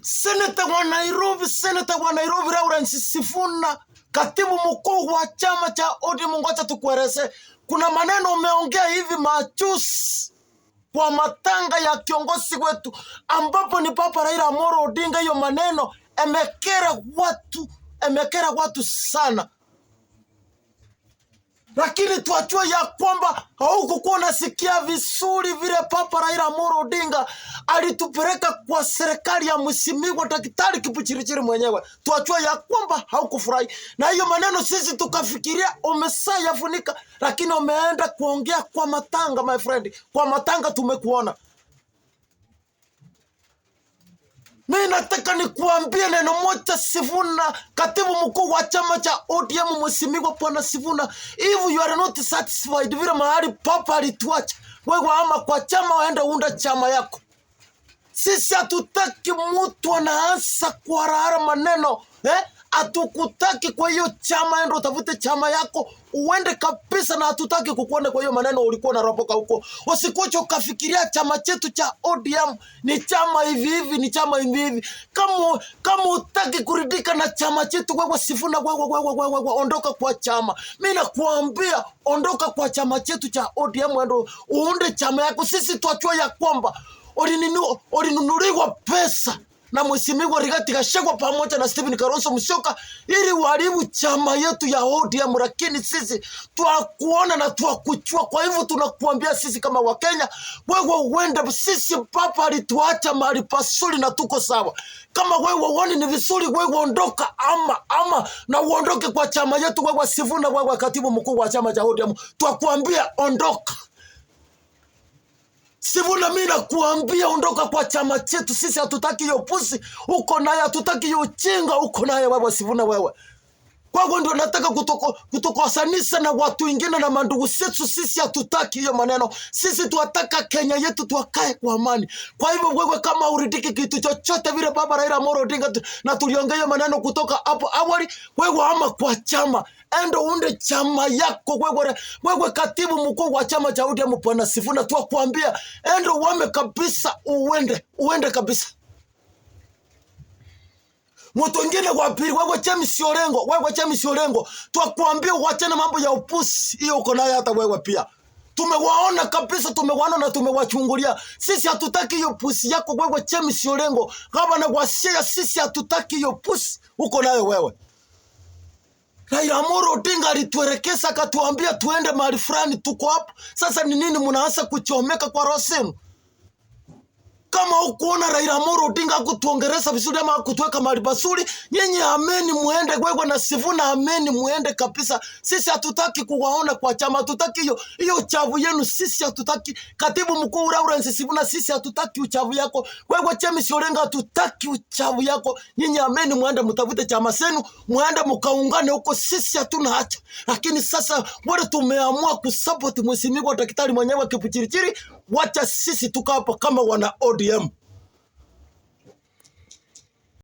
Seneta wa Nairobi Lawrence Sifuna, katibu mkuu wa chama cha ODM, ngoja tukueleze. Kuna maneno umeongea hivi majuzi kwa matanga ya kiongozi wetu ambapo ni Papa Raila Amolo Odinga. Hiyo maneno emekera watu sana. Lakini tuachue ya kwamba haukukuwa unasikia vizuri vile Papa Raila Amolo Odinga alitupeleka kwa serikali ya Mheshimiwa Daktari Kipchirchir mwenyewe. Tuachue ya kwamba haukufurahi. Na hiyo maneno sisi tukafikiria umesayafunika, lakini umeenda kuongea kwa matanga, my friend. Kwa matanga tumekuona. Mimi nataka nikuambie neno moja, Sifuna, katibu mkuu wa chama cha ODM, Mheshimiwa Bwana Sifuna, if you are not satisfied vile mahali Papa alituacha, wewe ama kwa chama waenda unda chama yako. Sisi hatutaki mtu anaanza kuharahara maneno, hatukutaki kwa hiyo chama, endo utafute chama yako uende kabisa, na hatutaki kukuona kwa hiyo maneno ulikuwa unaropoka huko. Usikuche ukafikiria chama chetu cha ODM ni chama hivi, ni chama hivi. Kama utaki kuridika na chama chetu, wewe Sifuna, wewe ondoka kwa chama. Mimi nakuambia ondoka kwa chama chetu cha ODM, endo uunde chama yako. Sisi tuachua ya kwamba ulinunuliwa pesa na Mheshimiwa Rigathi Gachagua pamoja na Stephen Kalonzo Musyoka ili waharibu chama yetu ya ODM, lakini sisi tuakuona na tuakuchua. Kwa hivyo tunakuambia sisi kama Wakenya, wewe uende. Sisi Papa alituacha mahali pasuri na tuko sawa. Kama wewe uone ni vizuri, wewe ondoka ama na uondoke kwa chama yetu. Wewe Sifuna, wewe katibu mkuu wa chama cha ODM, tuakuambia ondoka. Sifuna, mimi nakuambia ondoka kwa chama chetu. Sisi hatutaki hiyo pusi uko naye, hatutaki hiyo chinga uko naye wewe Sifuna. Wewe ndio nataka kutokosanisha na watu wengine na mandugu zetu. Sisi hatutaki hiyo maneno. Sisi tuataka Kenya yetu tuakae kwa amani. Kwa hivyo wewe kama uridiki kitu chochote vile Baba Raila Amolo Odinga na tuliongea maneno kutoka hapo awali, wewe ama kwa chama endo unde chama yako. Wewe katibu mkuu wa chama cha ODM Bwana Sifuna, tuakuambia endo uame kabisa, uende kabisa. Mtu wengine kwa pili, wewe James Orengo, tuakuambia uachane mambo ya upusi hiyo uko nayo. Hata wewe pia tumewaona kabisa, tumewaona na tumewachungulia. Sisi hatutaki hiyo pusi yako wewe James Orengo, gavana wa Siaya. Sisi hatutaki hiyo pusi uko nayo wewe. Raila Amolo Odinga alituelekeza akatuambia tuende mahali fulani, tuko hapo. Sasa ni nini mnaanza kuchomeka kwa roho zenu? Kama ukuona Raila Amolo Odinga kutuongereza vizuri ama kutuweka mahali pasuri, nyinyi ameni muende. Wewe na Sifuna ameni muende kabisa. Sisi hatutaki kuwaona kwa chama, hatutaki hiyo uchavu yenu. Sisi hatutaki. Katibu mkuu Lawrence Sifuna, sisi hatutaki uchavu yako. Wewe James Orengo, hatutaki uchavu yako. Nyinyi ameni muende mtafute chama zenu, muende mkaungane huko. Sisi hatuna haja. Lakini sasa wale tumeamua kusupport Mheshimiwa Daktari mwenyewe Kipchirchir, wacha sisi tuka hapo kama wana ODM.